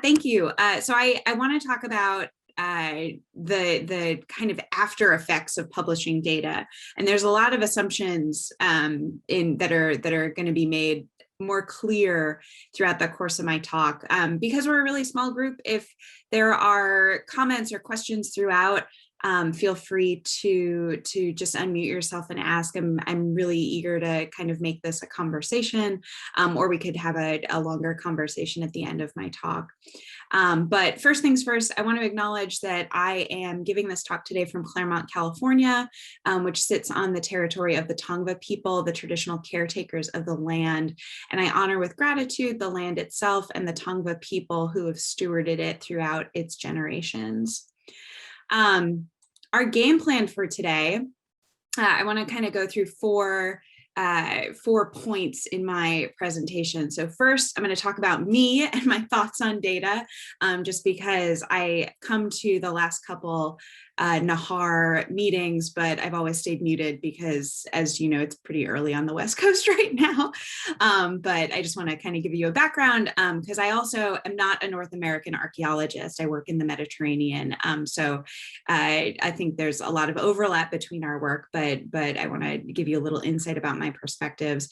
Thank you. So I want to talk about the kind of after effects of publishing data, and there's a lot of assumptions that are going to be made more clear throughout the course of my talk. Because we're a really small group, if there are comments or questions throughout, feel free to just unmute yourself and ask. I'm really eager to kind of make this a conversation, or we could have a longer conversation at the end of my talk. But first things first, I want to acknowledge that I am giving this talk today from Claremont, California, which sits on the territory of the Tongva people, the traditional caretakers of the land. And I honor with gratitude the land itself and the Tongva people who have stewarded it throughout its generations. Our game plan for today, I want to kind of go through four points in my presentation. So first, I'm going to talk about me and my thoughts on data, just because I come to the last couple Nahar meetings, but I've always stayed muted because, as you know, it's pretty early on the West Coast right now. But I just want to kind of give you a background, because I also am not a North American archaeologist. I work in the Mediterranean. So I think there's a lot of overlap between our work, but I want to give you a little insight about my perspectives.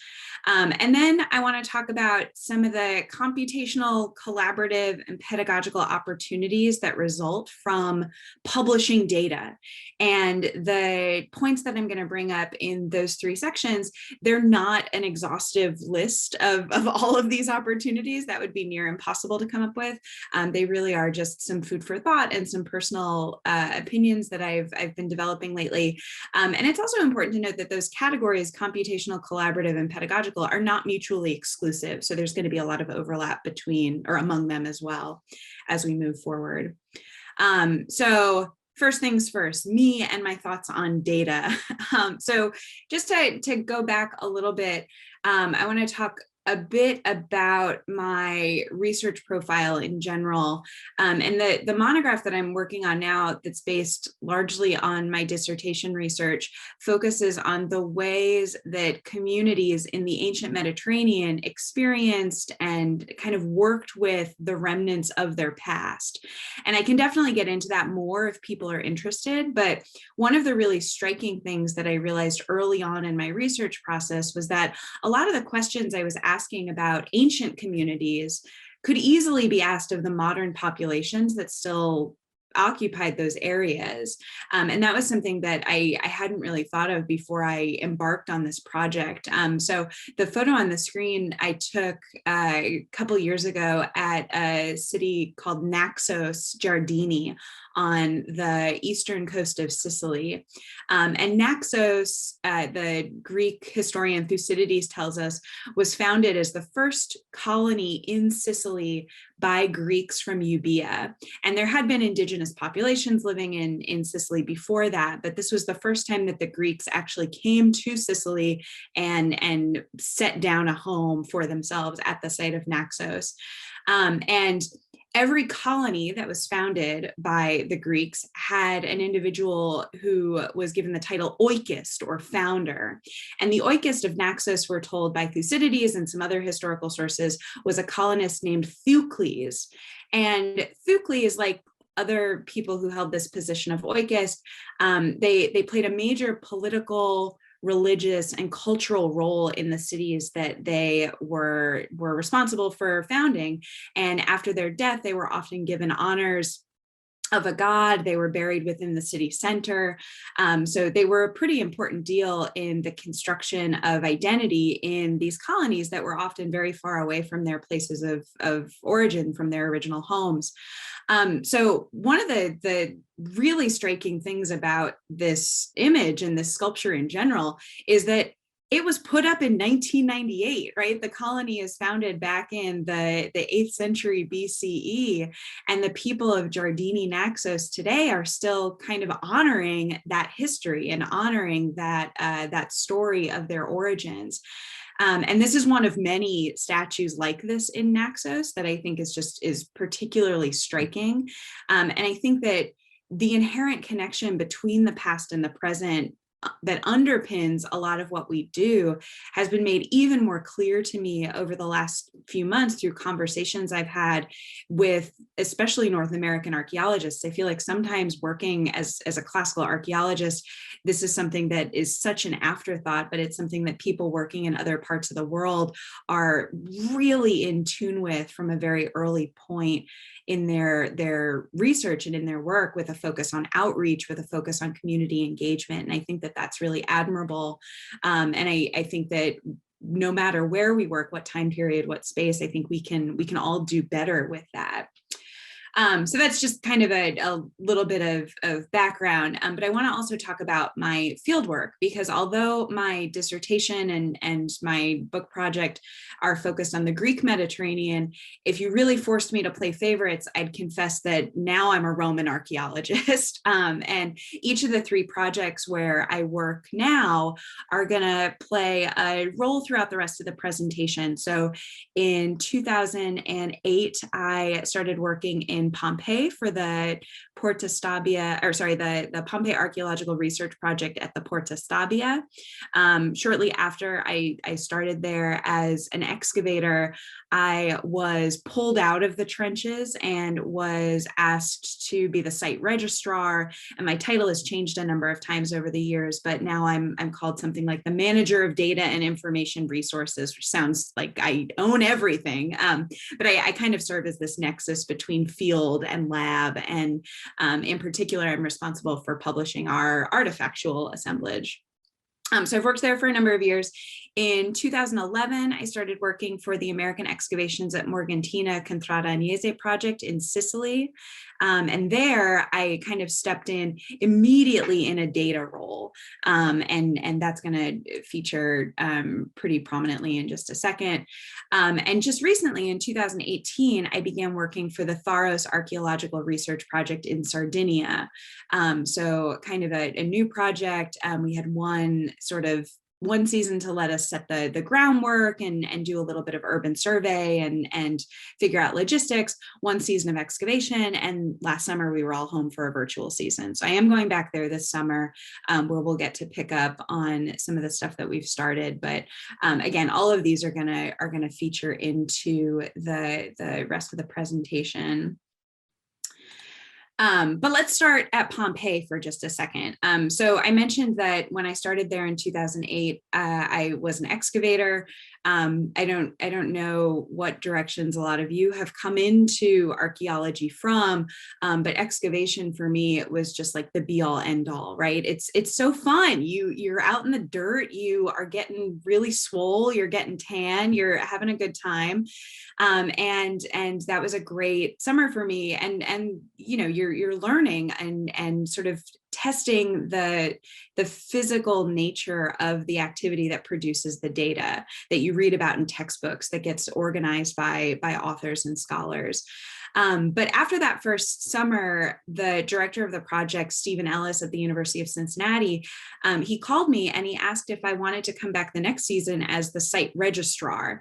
And then I want to talk about some of the computational, collaborative, and pedagogical opportunities that result from publishing data. And the points that I'm going to bring up in those three sections, they're not an exhaustive list of all of these opportunities. That would be near impossible to come up with. They really are just some food for thought and some personal opinions that I've been developing lately. And it's also important to note that those categories, computational, collaborative, and pedagogical, are not mutually exclusive. So there's going to be a lot of overlap between or among them as well as we move forward. So first things first, me and my thoughts on data. So just to go back a little bit, I want to talk a bit about my research profile in general. And the monograph that I'm working on now, that's based largely on my dissertation research, focuses on the ways that communities in the ancient Mediterranean experienced and kind of worked with the remnants of their past. And I can definitely get into that more if people are interested, but one of the really striking things that I realized early on in my research process was that a lot of the questions I was asking about ancient communities could easily be asked of the modern populations that still occupied those areas. And that was something that I hadn't really thought of before I embarked on this project. So the photo on the screen I took a couple years ago at a city called Naxos, Giardini, on the eastern coast of Sicily. And Naxos, the Greek historian Thucydides tells us, was founded as the first colony in Sicily by Greeks from Euboea. And there had been indigenous populations living in Sicily before that, but this was the first time that the Greeks actually came to Sicily and set down a home for themselves at the site of Naxos. And every colony that was founded by the Greeks had an individual who was given the title oikist, or founder. And the oikist of Naxos, we're told by Thucydides and some other historical sources, was a colonist named Thucles. And Thucles, like other people who held this position of oikist, they played a major political, religious, and cultural role in the cities that they were responsible for founding. And after their death, they were often given honors of a god. They were buried within the city center. So they were a pretty important deal in the construction of identity in these colonies that were often very far away from their places of origin, from their original homes. So one of the really striking things about this image and this sculpture in general is that it was put up in 1998, right? The colony is founded back in the 8th century BCE, and the people of Giardini Naxos today are still kind of honoring that history and honoring that story of their origins. And this is one of many statues like this in Naxos that I think is particularly striking. And I think that the inherent connection between the past and the present that underpins a lot of what we do has been made even more clear to me over the last few months through conversations I've had with especially North American archaeologists. I feel like sometimes working as a classical archaeologist, this is something that is such an afterthought, but it's something that people working in other parts of the world are really in tune with from a very early point in their research and in their work, with a focus on outreach, with a focus on community engagement. And I think that that's really admirable. And I think that no matter where we work, what time period, what space, I think we can all do better with that. So that's just kind of a little bit of background, but I want to also talk about my fieldwork, because although my dissertation and my book project are focused on the Greek Mediterranean, if you really forced me to play favorites, I'd confess that now I'm a Roman archaeologist. And each of the three projects where I work now are going to play a role throughout the rest of the presentation. So in 2008, I started working in Pompeii for the Porta Stabia, or sorry, the Pompeii Archaeological Research Project at the Porta Stabia. Shortly after I started there as an excavator, I was pulled out of the trenches and was asked to be the site registrar. And my title has changed a number of times over the years, but now I'm called something like the manager of data and information resources, which sounds like I own everything. But I kind of serve as this nexus between field and lab. And in particular, I'm responsible for publishing our artifactual assemblage. So I've worked there for a number of years. In 2011, I started working for the American Excavations at Morgantina Contrada Agnese project in Sicily. And there I kind of stepped in immediately in a data role. And that's going to feature pretty prominently in just a second. And just recently in 2018, I began working for the Pharos Archaeological Research Project in Sardinia. So kind of a new project. We had one season to let us set the groundwork and do a little bit of urban survey and figure out logistics, one season of excavation, and last summer we were all home for a virtual season. So I am going back there this summer, where we'll get to pick up on some of the stuff that we've started. But again, all of these are gonna feature into the rest of the presentation. But let's start at Pompeii for just a second. So I mentioned that when I started there in 2008, I was an excavator. I don't know what directions a lot of you have come into archaeology from, but excavation for me, it was just like the be all end all, right? It's so fun. You're out in the dirt, you are getting really swole, you're getting tan, you're having a good time. And that was a great summer for me. And you know, you're learning and sort of testing the physical nature of the activity that produces the data that you read about in textbooks, that gets organized by authors and scholars. But after that first summer, the director of the project, Stephen Ellis at the University of Cincinnati, he called me and he asked if I wanted to come back the next season as the site registrar.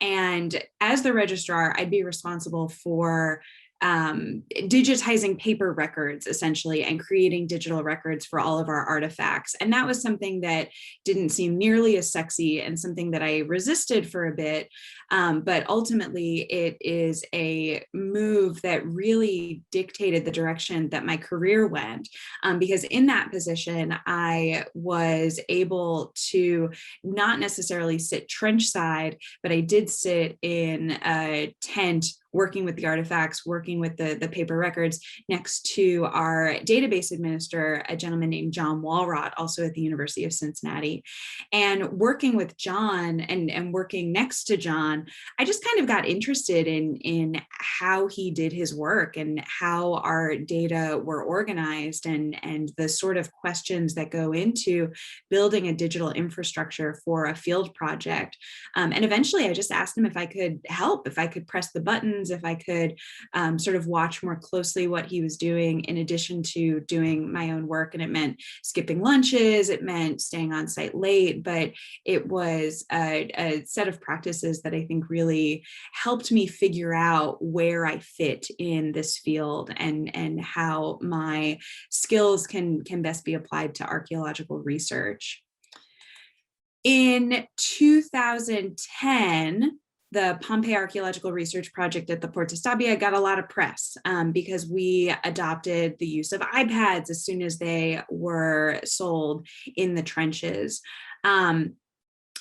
And as the registrar, I'd be responsible for digitizing paper records essentially and creating digital records for all of our artifacts. And that was something that didn't seem nearly as sexy and something that I resisted for a bit. But ultimately it is a move that really dictated the direction that my career went. Because in that position, I was able to not necessarily sit trench side, but I did sit in a tent working with the artifacts, working with the paper records next to our database administrator, a gentleman named John Walrott, also at the University of Cincinnati. And working with John and working next to John, I just kind of got interested in how he did his work and how our data were organized and the sort of questions that go into building a digital infrastructure for a field project. And eventually I just asked him if I could help, if I could press the buttons, hands if I could sort of watch more closely what he was doing in addition to doing my own work. And it meant skipping lunches, it meant staying on site late, but it was a set of practices that I think really helped me figure out where I fit in this field and how my skills can best be applied to archaeological research. In 2010, the Pompeii Archaeological Research Project at the Porta Stabia got a lot of press because we adopted the use of iPads as soon as they were sold in the trenches.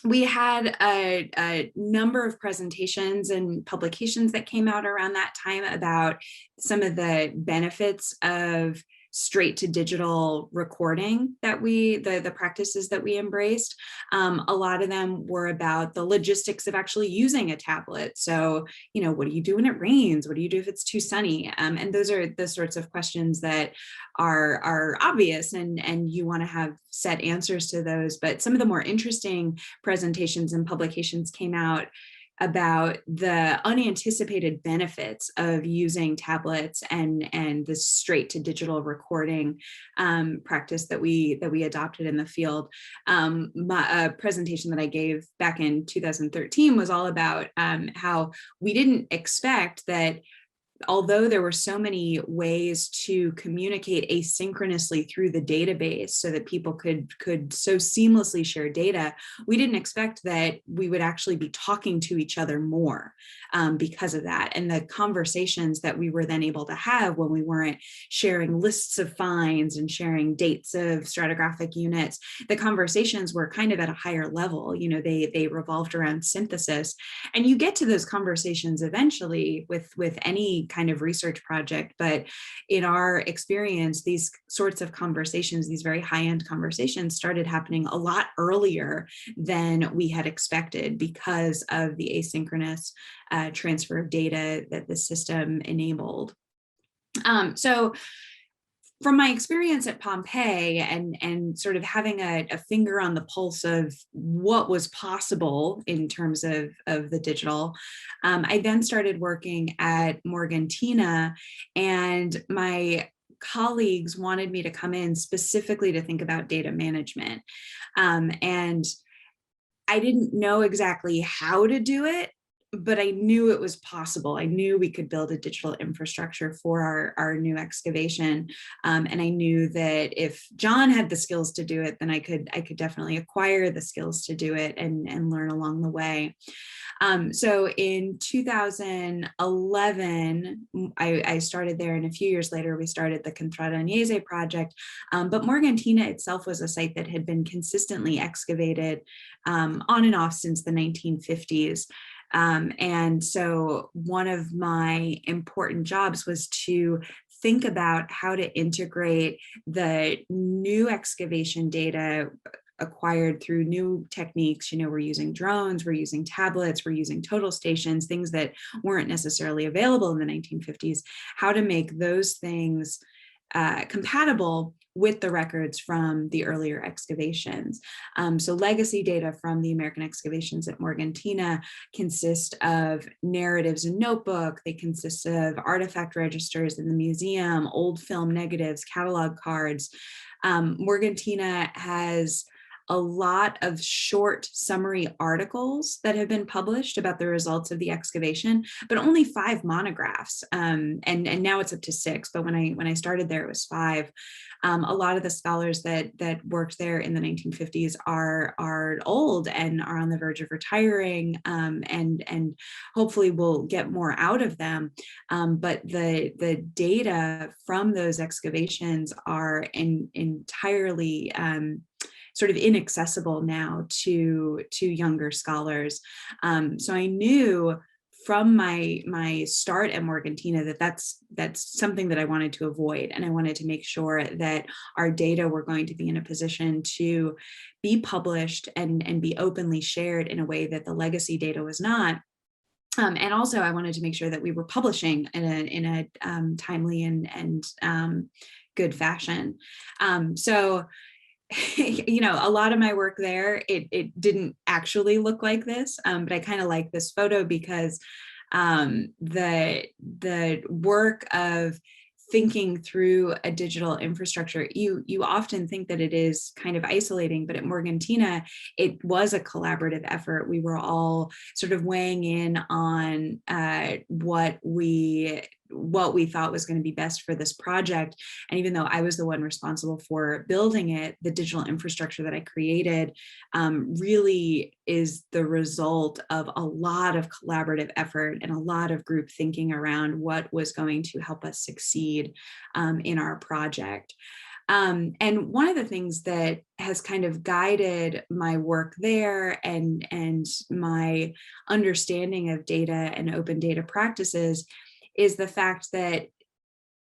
We had a number of presentations and publications that came out around that time about some of the benefits of straight to digital recording that the practices that we embraced. A lot of them were about the logistics of actually using a tablet. So, what do you do when it rains? What do you do if it's too sunny? And those are the sorts of questions that are obvious and you want to have set answers to those. But some of the more interesting presentations and publications came out about the unanticipated benefits of using tablets and this straight to digital recording practice that we adopted in the field. A presentation that I gave back in 2013 was all about how we didn't expect that, although there were so many ways to communicate asynchronously through the database so that people could so seamlessly share data, we didn't expect that we would actually be talking to each other more because of that. And the conversations that we were then able to have when we weren't sharing lists of finds and sharing dates of stratigraphic units, the conversations were kind of at a higher level. They revolved around synthesis. And you get to those conversations eventually with any kind of research project, but in our experience, these sorts of conversations, these very high-end conversations, started happening a lot earlier than we had expected because of the asynchronous transfer of data that the system enabled. So from my experience at Pompeii and sort of having a finger on the pulse of what was possible in terms of the digital, I then started working at Morgantina, and my colleagues wanted me to come in specifically to think about data management. And I didn't know exactly how to do it, but I knew it was possible. I knew we could build a digital infrastructure for our new excavation. And I knew that if John had the skills to do it, then I could definitely acquire the skills to do it and learn along the way. So in 2011, I started there, and a few years later, we started the Contrada Agnese project. But Morgantina itself was a site that had been consistently excavated on and off since the 1950s. And so one of my important jobs was to think about how to integrate the new excavation data acquired through new techniques. We're using drones, we're using tablets, we're using total stations, things that weren't necessarily available in the 1950s, how to make those things compatible with the records from the earlier excavations. So legacy data from the American excavations at Morgantina consist of narratives in notebook, they consist of artifact registers in the museum, old film negatives, catalog cards. Morgantina has a lot of short summary articles that have been published about the results of the excavation, but only 5 monographs. And now it's up to 6, but when I started there, it was 5. A lot of the scholars that worked there in the 1950s are old and are on the verge of retiring, and hopefully we'll get more out of them. But the data from those excavations are entirely sort of inaccessible now to younger scholars. So I knew from my start at Morgantina that's something that I wanted to avoid, and I wanted to make sure that our data were going to be in a position to be published and be openly shared in a way that the legacy data was not. And also, I wanted to make sure that we were publishing in a timely and good fashion. So a lot of my work there, it didn't actually look like this, but I kind of like this photo because The work of thinking through a digital infrastructure, you often think that it is kind of isolating, but at Morgantina, it was a collaborative effort. We were all sort of weighing in on what we thought was going to be best for this project. And even though I was the one responsible for building it, the digital infrastructure that I created really is the result of a lot of collaborative effort and a lot of group thinking around what was going to help us succeed in our project. And one of the things that has kind of guided my work there and my understanding of data and open data practices is the fact that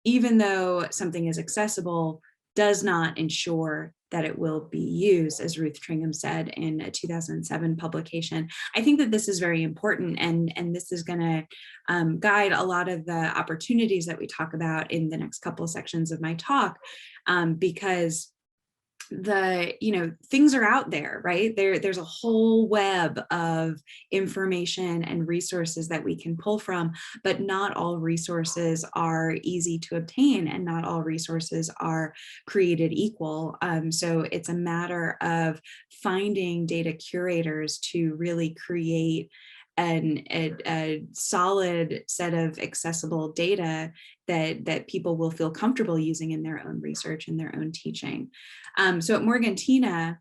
even though something is accessible, does not ensure that it will be used, as Ruth Tringham said in a 2007 publication. I think that this is very important, and this is going to guide a lot of the opportunities that we talk about in the next couple of sections of my talk, because things are out there, right? There's a whole web of information and resources that we can pull from, but not all resources are easy to obtain, and not all resources are created equal. So it's a matter of finding data curators to really create a solid set of accessible data that people will feel comfortable using in their own research and their own teaching. So at Morgantina,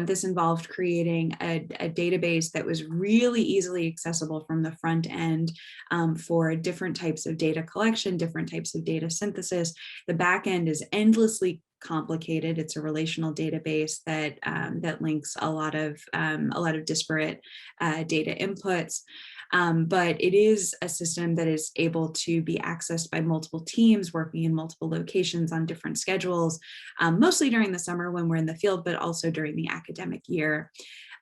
this involved creating a database that was really easily accessible from the front end for different types of data collection, different types of data synthesis. The back end is endlessly complicated. It's a relational database that that links a lot of disparate data inputs. But it is a system that is able to be accessed by multiple teams working in multiple locations on different schedules, mostly during the summer when we're in the field, but also during the academic year.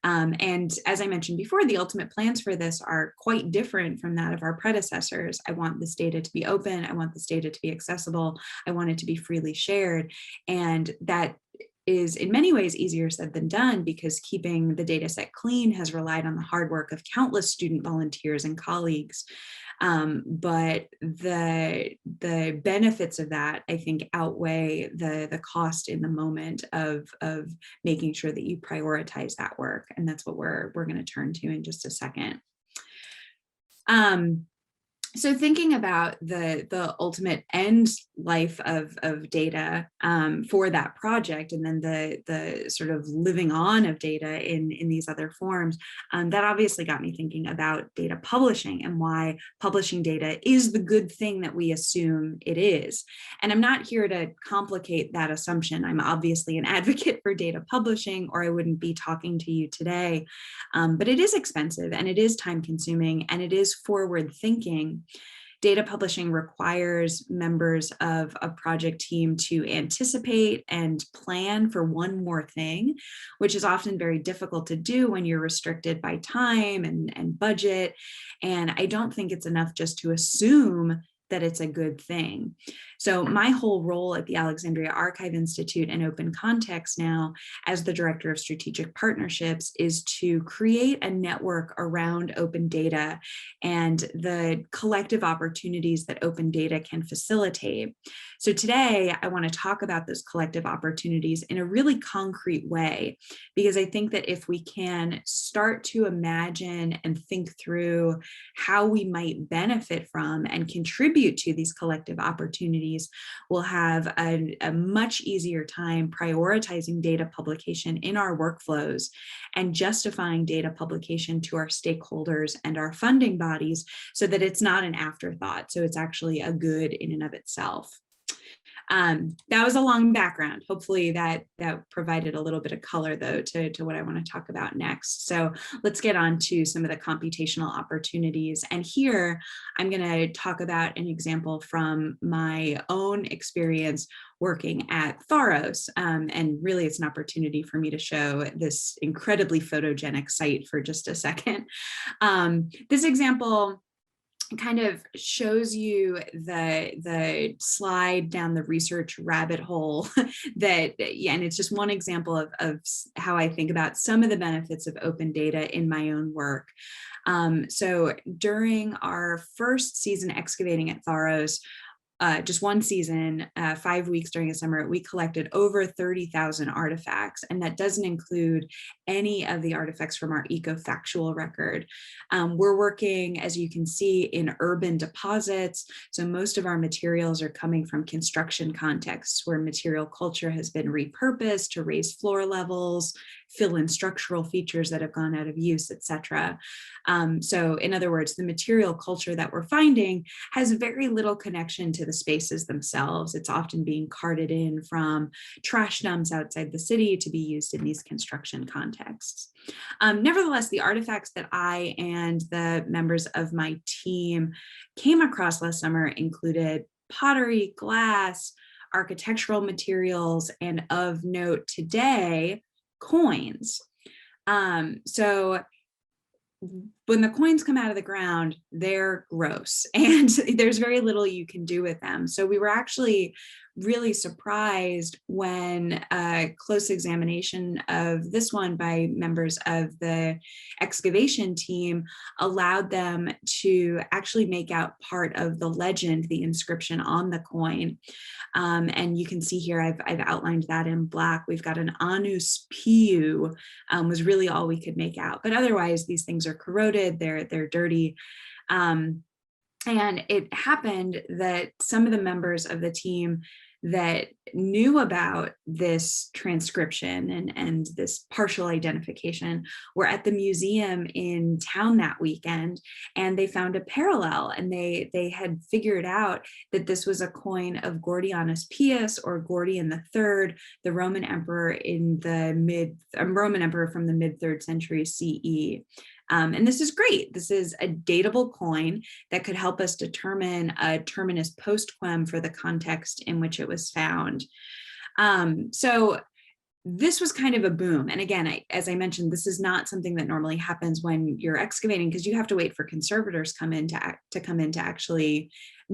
And as I mentioned before, the ultimate plans for this are quite different from that of our predecessors. I want this data to be open. I want this data to be accessible. I want it to be freely shared. And that is in many ways easier said than done, because keeping the data set clean has relied on the hard work of countless student volunteers and colleagues. But the benefits of that, I think, outweigh the cost in the moment of making sure that you prioritize that work. And that's what we're going to turn to in just a second. So thinking about the ultimate end life of data for that project, and then the sort of living on of data in these other forms, that obviously got me thinking about data publishing and why publishing data is the good thing that we assume it is. And I'm not here to complicate that assumption. I'm obviously an advocate for data publishing, or I wouldn't be talking to you today. But it is expensive, and it is time consuming, and it is forward thinking. Data publishing requires members of a project team to anticipate and plan for one more thing, which is often very difficult to do when you're restricted by time and budget. And I don't think it's enough just to assume that it's a good thing. So my whole role at the Alexandria Archive Institute and Open Context now, as the Director of Strategic Partnerships, is to create a network around open data and the collective opportunities that open data can facilitate. So today, I want to talk about those collective opportunities in a really concrete way, because I think that if we can start to imagine and think through how we might benefit from and contribute to these collective opportunities, we'll have a much easier time prioritizing data publication in our workflows and justifying data publication to our stakeholders and our funding bodies, so that it's not an afterthought. So it's actually a good in and of itself. That was a long background. Hopefully that provided a little bit of color, though, to what I want to talk about next. So let's get on to some of the computational opportunities. And here I'm going to talk about an example from my own experience working at Pharos. And really, it's an opportunity for me to show this incredibly photogenic site for just a second. This example kind of shows you the slide down the research rabbit hole that, yeah, and it's just one example of how I think about some of the benefits of open data in my own work. So during our first season excavating at Pharos, just one season, 5 weeks during the summer, we collected over 30,000 artifacts, and that doesn't include any of the artifacts from our ecofactual record. We're working, as you can see, in urban deposits, so most of our materials are coming from construction contexts where material culture has been repurposed to raise floor levels, fill in structural features that have gone out of use, etc. So in other words, the material culture that we're finding has very little connection to the spaces themselves. It's often being carted in from trash dumps outside the city to be used in these construction contexts. Nevertheless, the artifacts that I and the members of my team came across last summer included pottery, glass, architectural materials, and of note today, coins. So when the coins come out of the ground, they're gross and there's very little you can do with them. So we were actually really surprised when a close examination of this one by members of the excavation team allowed them to actually make out part of the legend, the inscription on the coin. And you can see here, I've outlined that in black. We've got an Anus Piu, was really all we could make out. But otherwise, these things are corroded, they're dirty. And it happened that some of the members of the team that knew about this transcription and this partial identification were at the museum in town that weekend, and they found a parallel, and they had figured out that this was a coin of Gordianus Pius, or Gordian III, the Roman emperor from the mid 3rd century CE. And this is great. This is a datable coin that could help us determine a terminus postquem for the context in which it was found. So this was kind of a boom. And again, as I mentioned, this is not something that normally happens when you're excavating, because you have to wait for conservators to come in to actually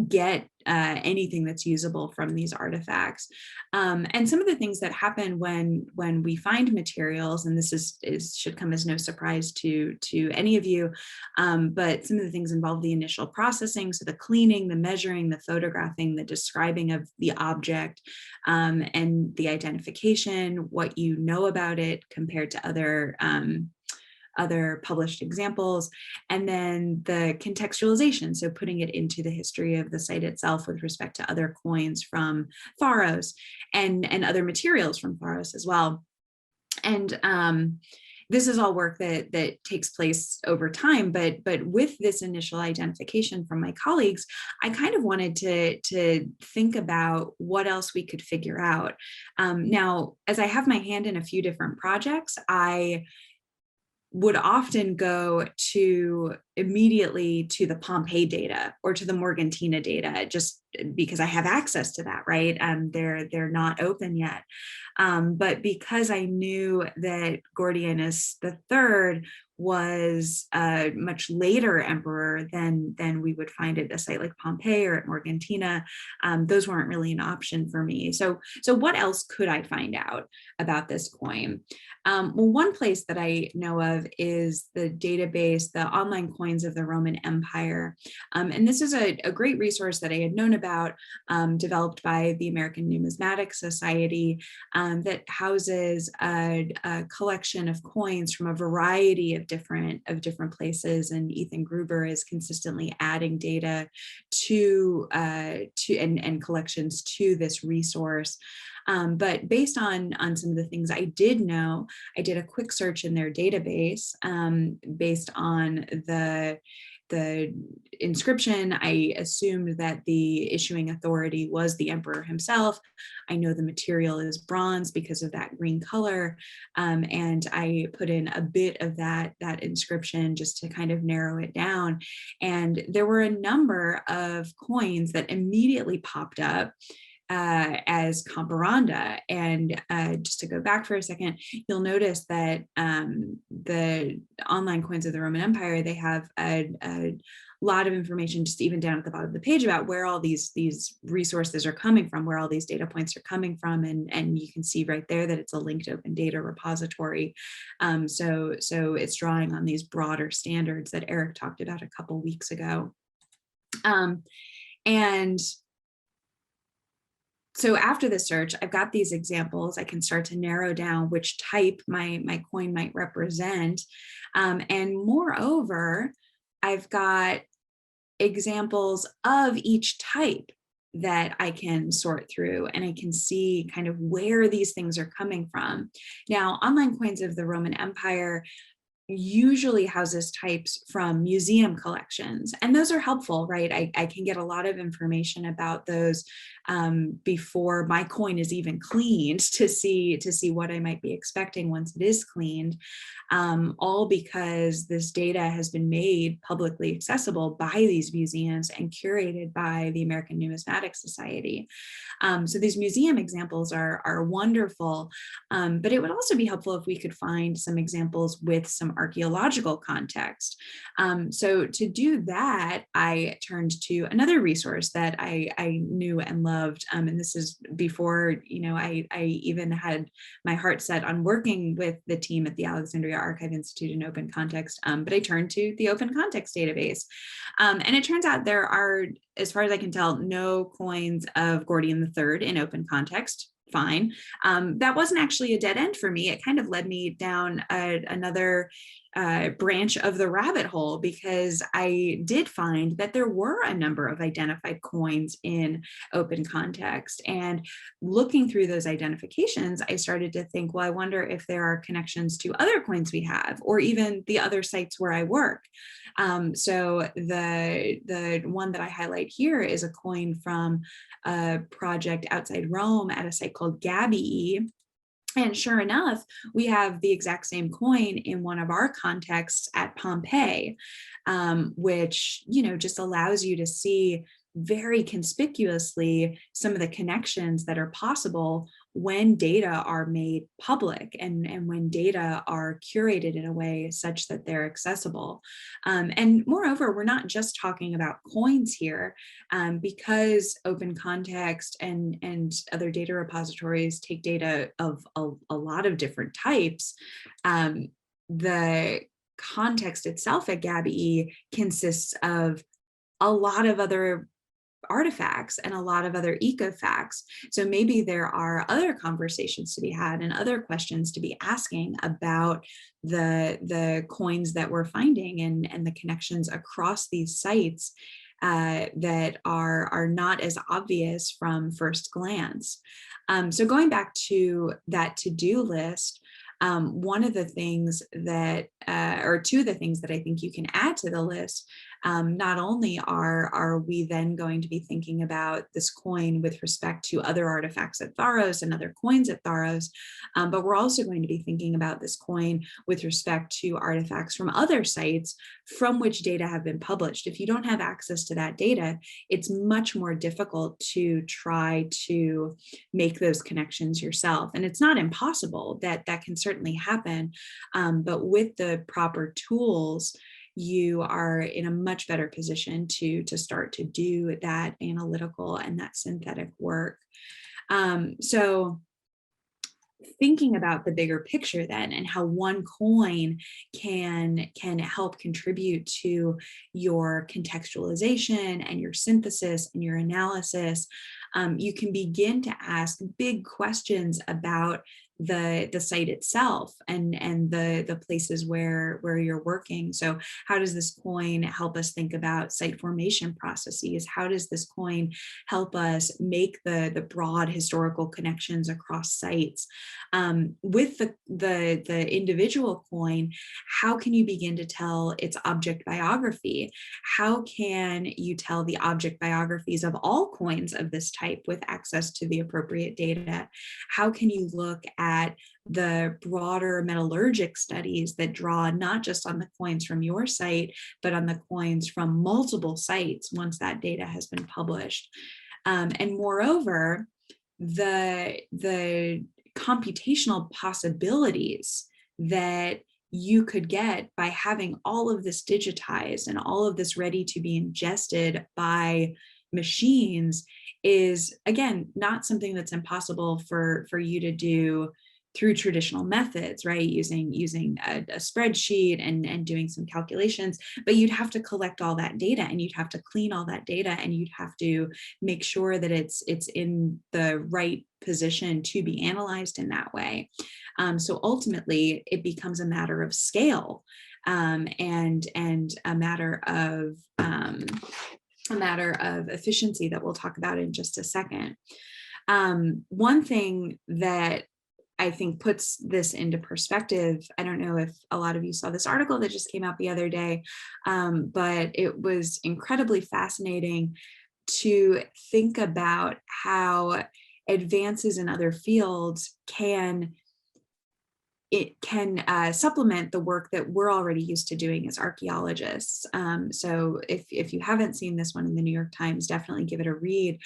get anything that's usable from these artifacts. And some of the things that happen when we find materials, and this should come as no surprise to any of you, but some of the things involve the initial processing, so the cleaning, the measuring, the photographing, the describing of the object, and the identification, what you know about it compared to other published examples, and then the contextualization, so putting it into the history of the site itself with respect to other coins from Pharos and other materials from Pharos as well. And this is all work that takes place over time, but with this initial identification from my colleagues, I kind of wanted to think about what else we could figure out. Now, as I have my hand in a few different projects, I would often go immediately to the Pompeii data or to the Morgantina data, just because I have access to that, right? They're not open yet. But because I knew that Gordianus III was a much later emperor than we would find at a site like Pompeii or at Morgantina, those weren't really an option for me. So what else could I find out about this coin? Well, one place that I know of is the database, the online coins of the Roman Empire. And this is a great resource that I had known about, developed by the American Numismatic Society, that houses a collection of coins from a variety of different places. And Ethan Gruber is consistently adding data to and collections to this resource. But based on some of the things I did know, I did a quick search in their database based on the inscription. I assumed that the issuing authority was the emperor himself. I know the material is bronze because of that green color. And I put in a bit of that inscription just to kind of narrow it down. And there were a number of coins that immediately popped up as comparanda. And just to go back for a second, you'll notice that the online coins of the Roman Empire, they have a lot of information just even down at the bottom of the page about where all these resources are coming from, where all these data points are coming from. And you can see right there that it's a linked open data repository. So it's drawing on these broader standards that Eric talked about a couple weeks ago. And so after the search, I've got these examples. I can start to narrow down which type my coin might represent. And moreover, I've got examples of each type that I can sort through, and I can see kind of where these things are coming from. Now, online coins of the Roman Empire usually houses types from museum collections, and those are helpful, right? I can get a lot of information about those before my coin is even cleaned to see what I might be expecting once it is cleaned, all because this data has been made publicly accessible by these museums and curated by the American Numismatic Society. So these museum examples are wonderful, but it would also be helpful if we could find some examples with some archaeological context. So to do that, I turned to another resource that I knew and loved, and this is before I even had my heart set on working with the team at the Alexandria Archive Institute in open context, but I turned to the Open Context database. And it turns out there are, as far as I can tell, no coins of Gordian III in open context. Fine. That wasn't actually a dead end for me. It kind of led me down another branch of the rabbit hole, because I did find that there were a number of identified coins in open context. And looking through those identifications, I started to think, well, I wonder if there are connections to other coins we have, or even the other sites where I work. So the one that I highlight here is a coin from a project outside Rome at a site called Gabii. And sure enough, we have the exact same coin in one of our contexts at Pompeii, which, just allows you to see very conspicuously some of the connections that are possible when data are made public and when data are curated in a way such that they're accessible. And moreover, we're not just talking about coins here, because open context and other data repositories take data of a lot of different types. The context itself at Gabii consists of a lot of other artifacts and a lot of other ecofacts. So maybe there are other conversations to be had and other questions to be asking about the coins that we're finding and the connections across these sites that are not as obvious from first glance. So going back to that to-do list, one of the things that, or two of the things that I think you can add to the list, not only are we then going to be thinking about this coin with respect to other artifacts at Tharos and other coins at Tharos, but we're also going to be thinking about this coin with respect to artifacts from other sites from which data have been published. If you don't have access to that data, it's much more difficult to try to make those connections yourself. And it's not impossible, that can certainly happen, but with the proper tools, you are in a much better position to start to do that analytical and that synthetic work. So thinking about the bigger picture then, and how one coin can help contribute to your contextualization and your synthesis and your analysis, you can begin to ask big questions about the site itself and the places where you're working. So how does this coin help us think about site formation processes? How does this coin help us make the broad historical connections across sites? With the individual coin, how can you begin to tell its object biography? How can you tell the object biographies of all coins of this type with access to the appropriate data? How can you look at the broader metallurgic studies that draw not just on the coins from your site, but on the coins from multiple sites once that data has been published? And moreover, the computational possibilities that you could get by having all of this digitized and all of this ready to be ingested by machines is, again, not something that's impossible for you to do through traditional methods, right? Using a spreadsheet and doing some calculations, but you'd have to collect all that data and you'd have to clean all that data and you'd have to make sure that it's in the right position to be analyzed in that way. So ultimately, it becomes a matter of scale, and a matter of efficiency that we'll talk about in just a second. One thing that I think puts this into perspective, I don't know if a lot of you saw this article that just came out the other day, but it was incredibly fascinating to think about how advances in other fields can supplement the work that we're already used to doing as archaeologists. So if you haven't seen this one in the New York Times, definitely give it a read.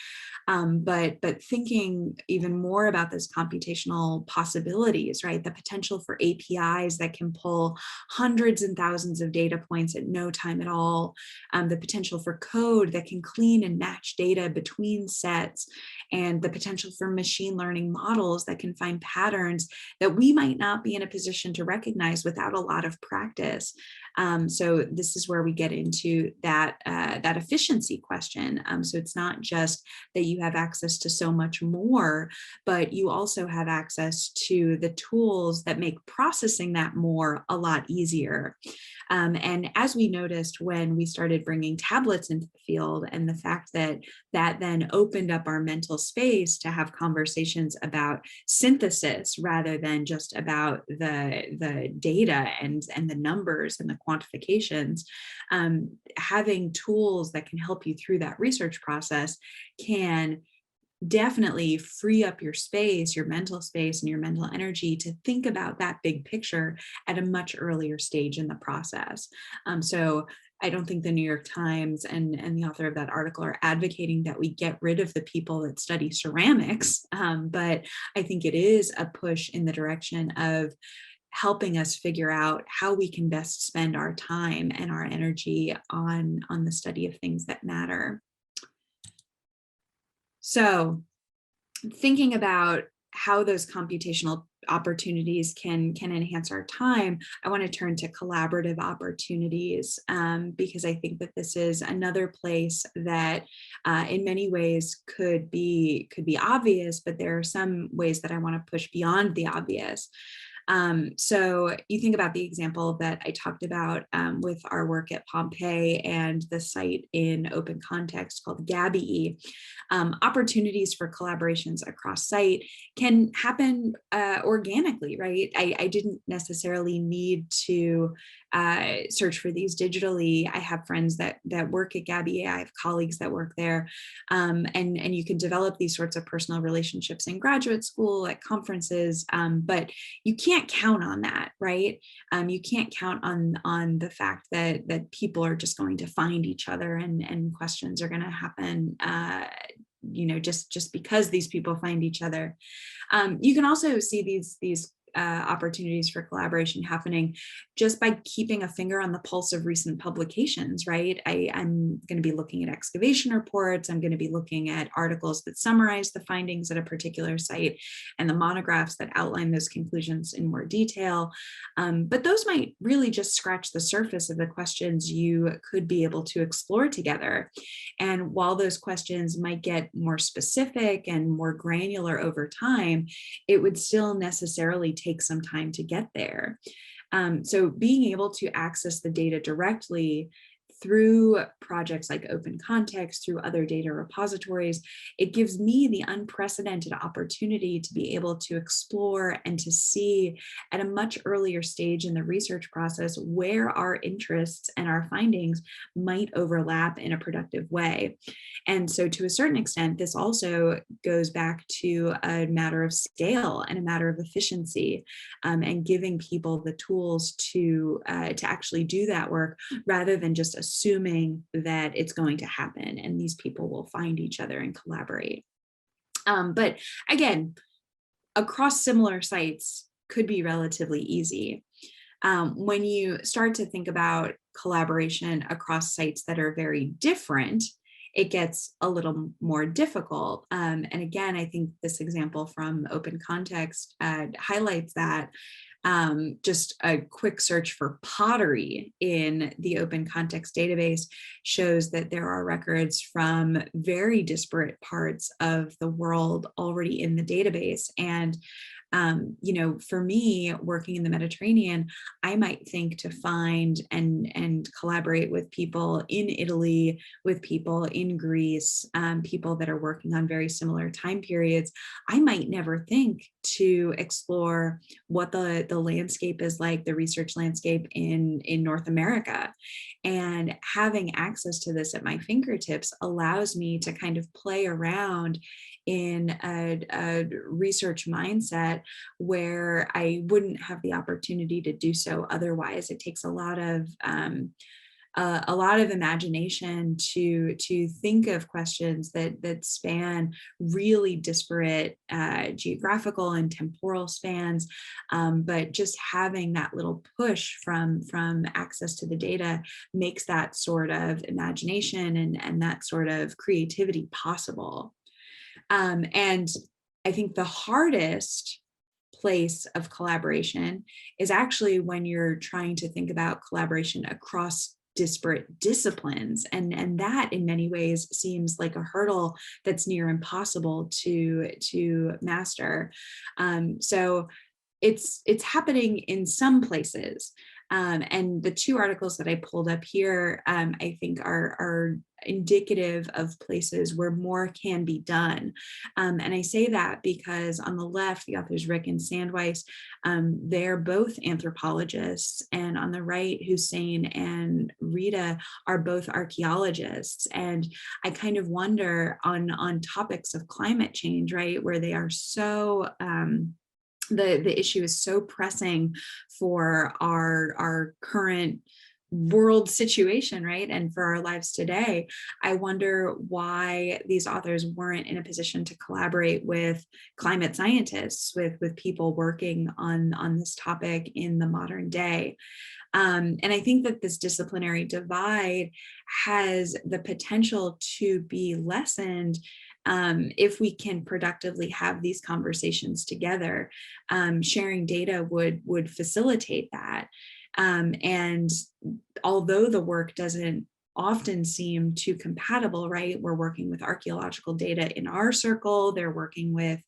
But thinking even more about those computational possibilities, right? The potential for APIs that can pull hundreds and thousands of data points at no time at all. The potential for code that can clean and match data between sets, and the potential for machine learning models that can find patterns that we might not be in a position to recognize without a lot of practice. So this is where we get into that efficiency question. So it's not just that you have access to so much more, but you also have access to the tools that make processing that more a lot easier. And as we noticed when we started bringing tablets into the field, and the fact that then opened up our mental space to have conversations about synthesis rather than just about the data and the numbers and the quantifications, having tools that can help you through that research process can definitely free up your space, your mental space and your mental energy to think about that big picture at a much earlier stage in the process. So I don't think the New York Times and the author of that article are advocating that we get rid of the people that study ceramics, but I think it is a push in the direction of helping us figure out how we can best spend our time and our energy on the study of things that matter. So thinking about how those computational opportunities can enhance our time, I want to turn to collaborative opportunities, because I think that this is another place that in many ways could be obvious, but there are some ways that I want to push beyond the obvious. So you think about the example that I talked about with our work at Pompeii and the site in open context called Gabii. Opportunities for collaborations across site can happen organically, right? I didn't necessarily need to search for these digitally. I have friends that work at Gabii. I have colleagues that work there, and you can develop these sorts of personal relationships in graduate school, at conferences, but you can't count on that, right? You can't count on the fact that people are just going to find each other and questions are going to happen, just because these people find each other. You can also see these opportunities for collaboration happening just by keeping a finger on the pulse of recent publications, right? I'm going to be looking at excavation reports. I'm going to be looking at articles that summarize the findings at a particular site and the monographs that outline those conclusions in more detail. But those might really just scratch the surface of the questions you could be able to explore together. And while those questions might get more specific and more granular over time, it would still necessarily take some time to get there. So being able to access the data directly through projects like Open Context, through other data repositories, it gives me the unprecedented opportunity to be able to explore and to see at a much earlier stage in the research process where our interests and our findings might overlap in a productive way. And so to a certain extent, this also goes back to a matter of scale and a matter of efficiency, and giving people the tools to actually do that work rather than just assuming that it's going to happen and these people will find each other and collaborate. But again, across similar sites could be relatively easy. When you start to think about collaboration across sites that are very different, it gets a little more difficult. And again, I think this example from Open Context highlights that. Just a quick search for pottery in the Open Context database shows that there are records from very disparate parts of the world already in the database. And for me, working in the Mediterranean, I might think to find and collaborate with people in Italy, with people in Greece, people that are working on very similar time periods. I might never think to explore what the landscape is like, the research landscape in North America. And having access to this at my fingertips allows me to kind of play around in a research mindset where I wouldn't have the opportunity to do so otherwise. It takes a lot of imagination to think of questions that span really disparate geographical and temporal spans, but just having that little push from access to the data makes that sort of imagination and that sort of creativity possible. And I think the hardest place of collaboration is actually when you're trying to think about collaboration across disparate disciplines. And that in many ways seems like a hurdle that's near impossible to master. So it's happening in some places. And the two articles that I pulled up here, I think are indicative of places where more can be done. And I say that because on the left, the authors Rick and Sandweiss, they're both anthropologists. And on the right, Hussein and Rita are both archaeologists. And I kind of wonder on topics of climate change, right, where they are so the issue is so pressing for our current world situation, right? And for our lives today, I wonder why these authors weren't in a position to collaborate with climate scientists, with people working on this topic in the modern day. And I think that this disciplinary divide has the potential to be lessened if we can productively have these conversations together. Sharing data would facilitate that. And although the work doesn't often seem too compatible, right? We're working with archaeological data in our circle. They're working with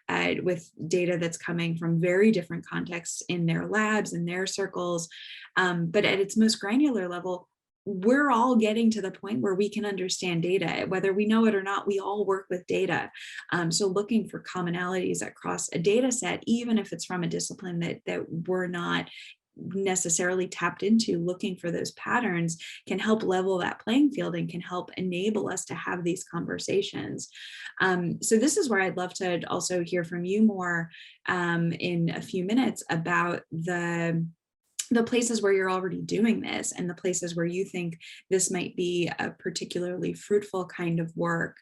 data that's coming from very different contexts in their labs, in their circles. But at its most granular level, we're all getting to the point where we can understand data, whether we know it or not. We all work with data. So looking for commonalities across a data set, even if it's from a discipline that we're not necessarily tapped into, looking for those patterns can help level that playing field and can help enable us to have these conversations. So this is where I'd love to also hear from you more in a few minutes about the places where you're already doing this and the places where you think this might be a particularly fruitful kind of work,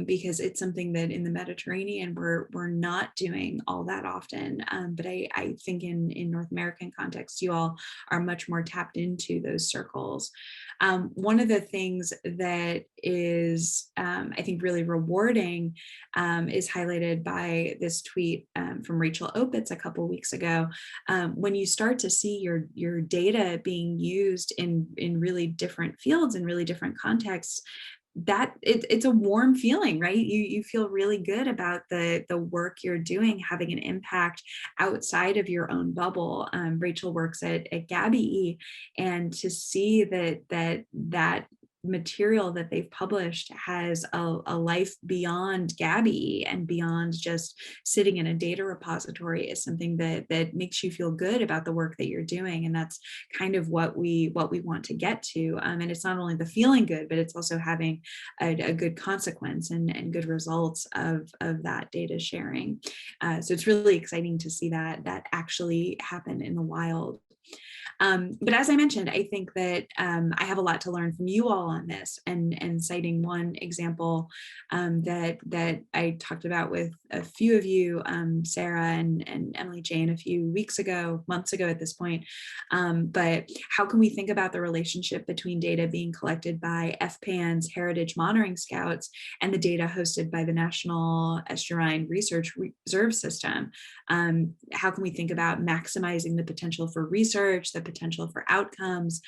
because it's something that in the Mediterranean we're not doing all that often. But I think in North American context, you all are much more tapped into those circles. One of the things that is, I think, really rewarding is highlighted by this tweet from Rachel Opitz a couple of weeks ago. When you start to see your data being used in really different fields and really different contexts, that it's a warm feeling, right? You feel really good about the work you're doing having an impact outside of your own bubble. Rachel works at Gabi, and to see that material that they've published has a life beyond Gabi and beyond just sitting in a data repository is something that makes you feel good about the work that you're doing. And that's kind of what we want to get to. And it's not only the feeling good, but it's also having a good consequence and good results of that data sharing. So it's really exciting to see that actually happen in the wild. But as I mentioned, I think that I have a lot to learn from you all on this, and citing one example that I talked about with a few of you, Sarah and Emily Jane, a few months ago at this point. But how can we think about the relationship between data being collected by FPAN's Heritage Monitoring Scouts and the data hosted by the National Estuarine Research Reserve System? How can we think about maximizing the potential for research, the potential for outcomes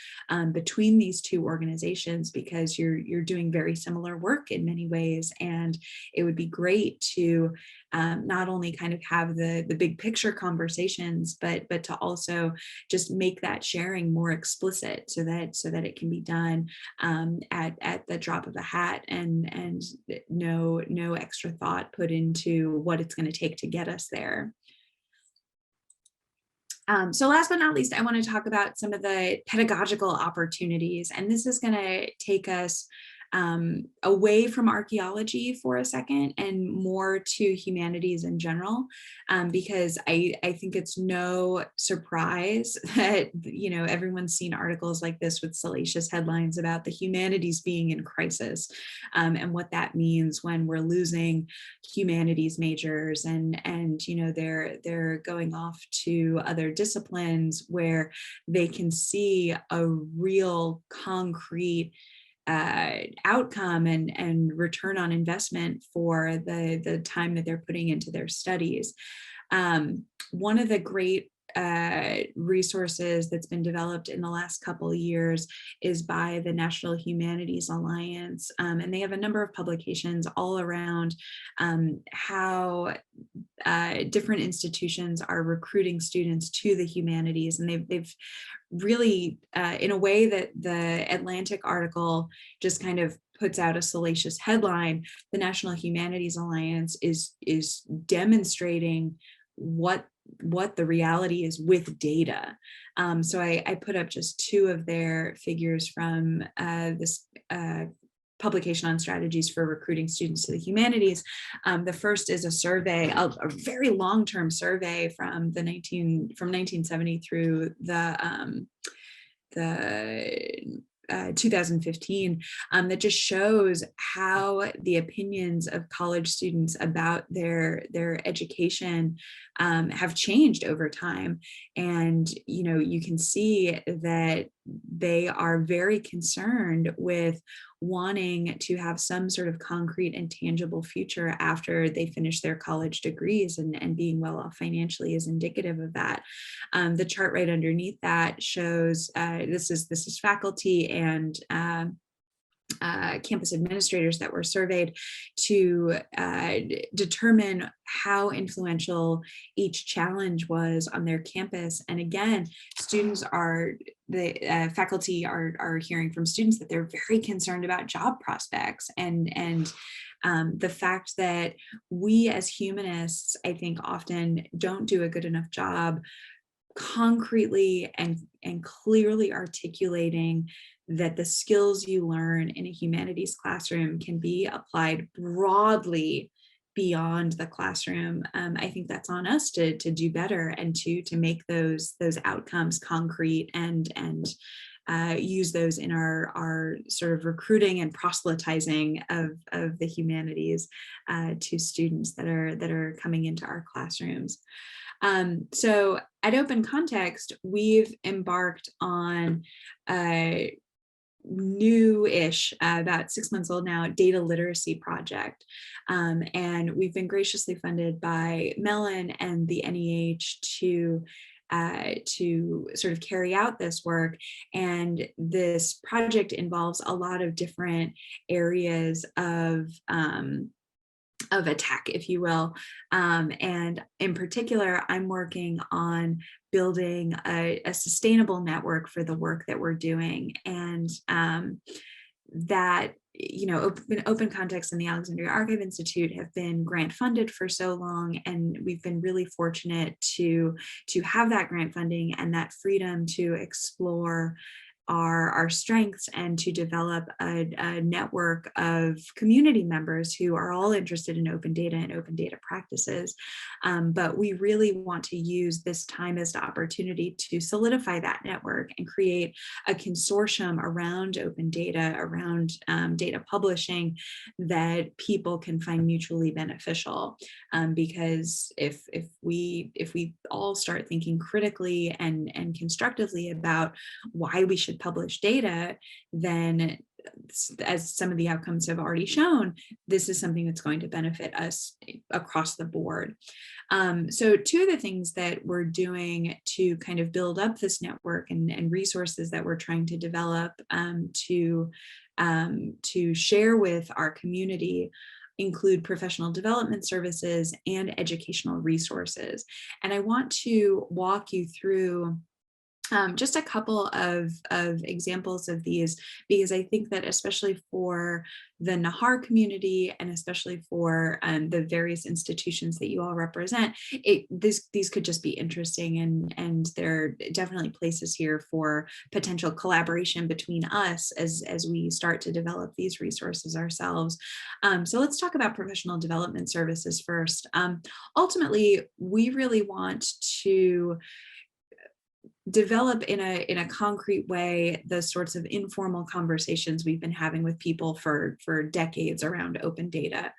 between these two organizations, because you're doing very similar work in many ways, and it would be great to not only kind of have the big picture conversations, but to also just make that sharing more explicit, so that it can be done at the drop of a hat, and no extra thought put into what it's going to take to get us there. So last but not least, I want to talk about some of the pedagogical opportunities, and this is going to take us away from archaeology for a second and more to humanities in general, because I think it's no surprise that everyone's seen articles like this with salacious headlines about the humanities being in crisis, and what that means when we're losing humanities majors, and they're going off to other disciplines where they can see a real concrete outcome and return on investment for the time that they're putting into their studies. One of the great resources that's been developed in the last couple of years is by the National Humanities Alliance, and they have a number of publications all around how different institutions are recruiting students to the humanities, and they've really, in a way that the Atlantic article just kind of puts out a salacious headline, the National Humanities Alliance is demonstrating what the reality is with data. So I put up just two of their figures from this publication on strategies for recruiting students to the humanities. The first is a survey, a very long-term survey from 1970 through the 2015, that just shows how the opinions of college students about their education have changed over time. And you can see that they are very concerned with wanting to have some sort of concrete and tangible future after they finish their college degrees, and being well off financially is indicative of that. The chart right underneath that shows this is faculty and campus administrators that were surveyed to determine how influential each challenge was on their campus. And again, faculty are hearing from students that they're very concerned about job prospects, and the fact that we as humanists, I think, often don't do a good enough job concretely and clearly articulating that the skills you learn in a humanities classroom can be applied broadly beyond the classroom. I think that's on us to do better, and to make those outcomes concrete, and use those in our sort of recruiting and proselytizing of the humanities to students that are coming into our classrooms. So at Open Context, we've embarked on a new-ish, about 6 months old now, data literacy project. And we've been graciously funded by Mellon and the NEH to sort of carry out this work. And this project involves a lot of different areas of attack, if you will. And in particular, I'm working on building a sustainable network for the work that we're doing. And that, Open Context and the Alexandria Archive Institute have been grant funded for so long, and we've been really fortunate to have that grant funding and that freedom to explore our strengths and to develop a network of community members who are all interested in open data and open data practices. But we really want to use this time as the opportunity to solidify that network and create a consortium around open data, around data publishing that people can find mutually beneficial. Because if we all start thinking critically and constructively about why we should publish data, then as some of the outcomes have already shown, this is something that's going to benefit us across the board. So two of the things that we're doing to kind of build up this network and resources that we're trying to develop to share with our community include professional development services and educational resources. And I want to walk you through just a couple of examples of these, because I think that especially for the Nahar community and especially for the various institutions that you all represent, these could just be interesting, and there are definitely places here for potential collaboration between us as we start to develop these resources ourselves. So let's talk about professional development services first. Ultimately, we really want to develop in a concrete way the sorts of informal conversations we've been having with people for decades around open data.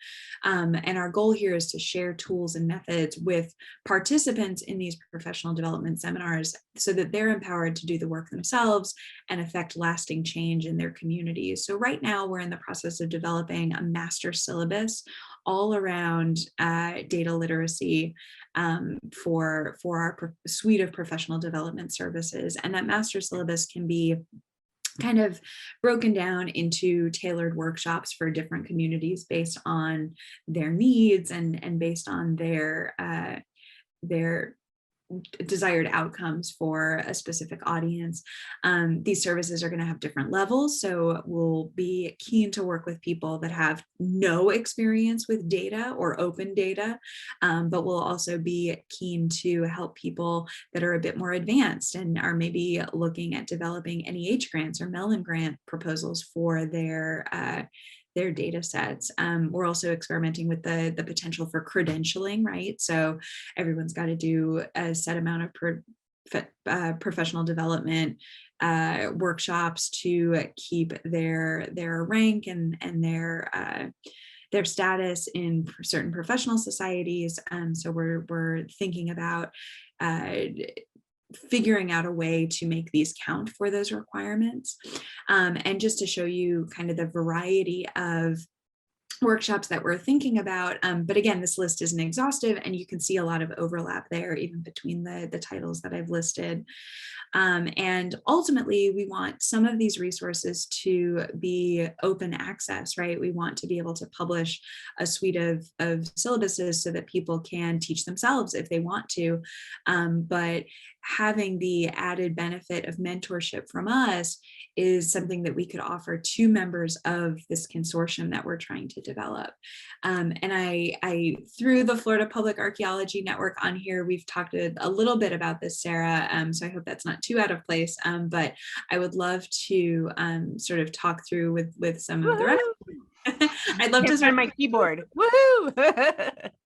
And our goal here is to share tools and methods with participants in these professional development seminars so that they're empowered to do the work themselves and affect lasting change in their communities. So right now we're in the process of developing a master syllabus all around data literacy for our suite of professional development services. And that master syllabus can be kind of broken down into tailored workshops for different communities based on their needs and based on their desired outcomes for a specific audience. These services are going to have different levels, so we'll be keen to work with people that have no experience with data or open data, but we'll also be keen to help people that are a bit more advanced and are maybe looking at developing NEH grants or Mellon grant proposals for their data sets. We're also experimenting with the potential for credentialing, right? So everyone's got to do a set amount of professional development workshops to keep their rank and their status in certain professional societies. So we're thinking about figuring out a way to make these count for those requirements. And just to show you kind of the variety of workshops that we're thinking about. But again, this list isn't exhaustive and you can see a lot of overlap there, even between the titles that I've listed. And ultimately, we want some of these resources to be open access, right? We want to be able to publish a suite of syllabuses so that people can teach themselves if they want to. But having the added benefit of mentorship from us is something that we could offer to members of this consortium that we're trying to develop. And I threw the Florida Public Archaeology Network on here. We've talked a little bit about this, Sarah, so I hope that's not too out of place, but I would love to sort of talk through with some of the rest. I'd love to turn my keyboard. Woohoo!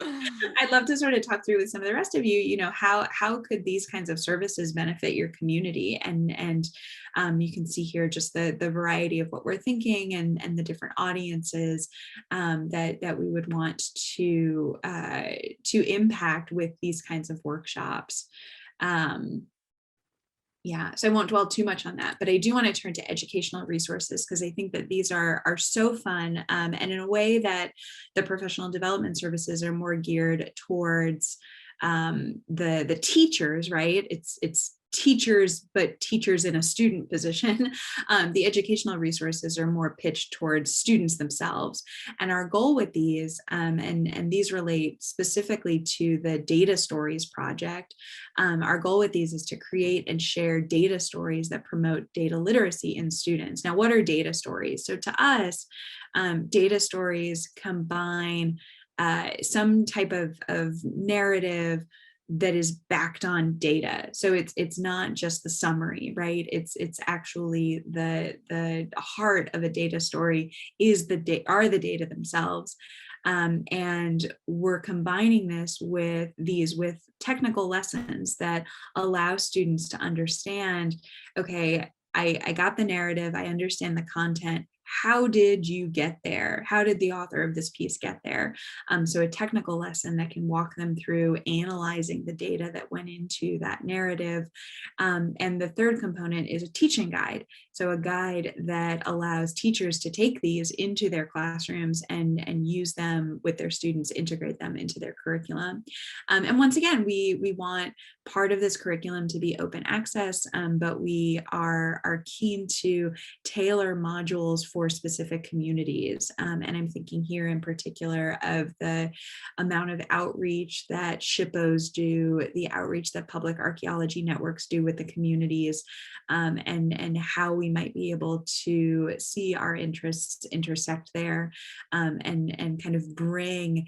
I'd love to sort of talk through with some of the rest of you, you know, how could these kinds of services benefit your community? And you can see here just the variety of what we're thinking and the different audiences that we would want to impact with these kinds of workshops. Yeah, so I won't dwell too much on that, but I do want to turn to educational resources because I think that these are so fun, and in a way that the professional development services are more geared towards the teachers, right? It's teachers, but teachers in a student position. The educational resources are more pitched towards students themselves. And our goal with these, and these relate specifically to the Data Stories project, our goal with these is to create and share data stories that promote data literacy in students. Now, what are data stories? So to us, data stories combine some type of narrative, that is backed on data. So it's not just the summary, right? It's actually the heart of a data story are the data themselves. And we're combining this with technical lessons that allow students to understand, okay, I got the narrative, I understand the content. How did you get there? How did the author of this piece get there? So a technical lesson that can walk them through analyzing the data that went into that narrative. And the third component is a teaching guide. So a guide that allows teachers to take these into their classrooms and use them with their students, integrate them into their curriculum. And once again, we want part of this curriculum to be open access, but we are keen to tailor modules for specific communities. And I'm thinking here in particular of the amount of outreach that SHPOs do, the outreach that public archaeology networks do with the communities, and how we might be able to see our interests intersect there, and kind of bring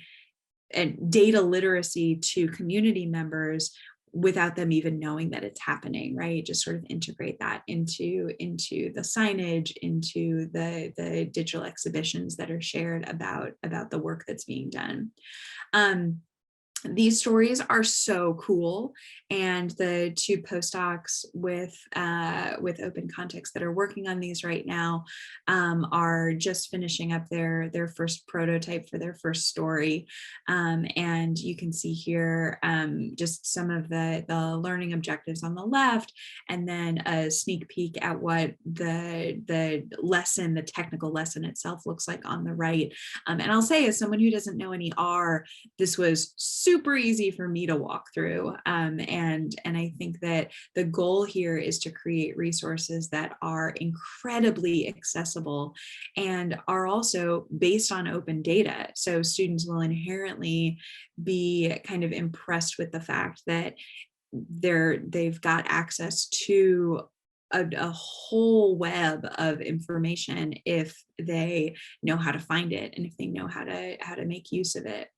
data literacy to community members without them even knowing that it's happening, right? Just sort of integrate that into the signage, into the digital exhibitions that are shared about the work that's being done. These stories are so cool, and the two postdocs with Open Context that are working on these right now are just finishing up their first prototype for their first story, and you can see here just some of the learning objectives on the left, and then a sneak peek at what the lesson, the technical lesson itself, looks like on the right. And I'll say, as someone who doesn't know any R, this was super easy for me to walk through. And I think that the goal here is to create resources that are incredibly accessible and are also based on open data. So students will inherently be kind of impressed with the fact that they've got access to a whole web of information if they know how to find it and if they know how to make use of it.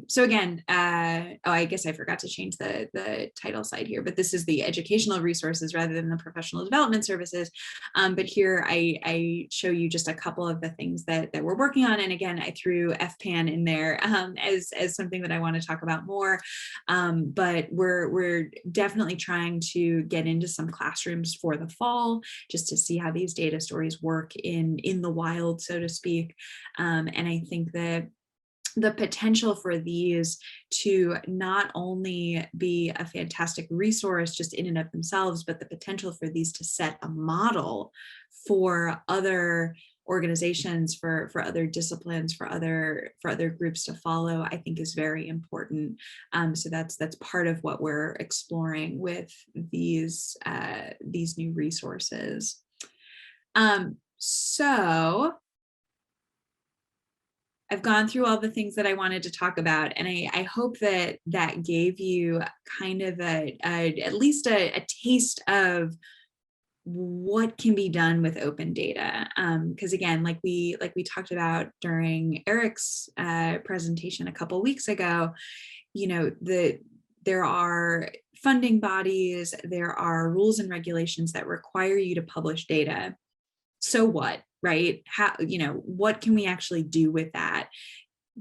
So again, I guess I forgot to change the title slide here, but this is the educational resources rather than the professional development services. But here I show you just a couple of the things that we're working on. And again, I threw FPAN in there as something that I want to talk about more. But we're definitely trying to get into some classrooms for the fall, just to see how these data stories work in the wild, so to speak. And I think that the potential for these to not only be a fantastic resource just in and of themselves, but the potential for these to set a model for other organizations, for other disciplines, for other groups to follow, I think is very important. So that's part of what we're exploring with these new resources. So I've gone through all the things that I wanted to talk about, and I hope that gave you kind of at least a taste of what can be done with open data. Because again, like we talked about during Eric's presentation a couple of weeks ago, you know, there are funding bodies, there are rules and regulations that require you to publish data. So what, right? How, you know, what can we actually do with that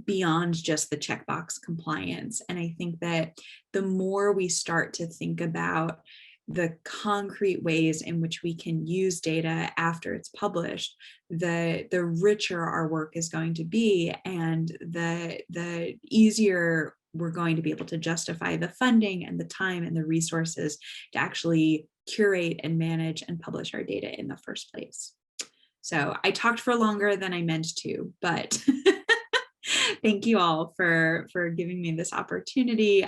beyond just the checkbox compliance? And I think that the more we start to think about the concrete ways in which we can use data after it's published, the richer our work is going to be, and the easier we're going to be able to justify the funding and the time and the resources to actually curate and manage and publish our data in the first place. So I talked for longer than I meant to, but thank you all for giving me this opportunity.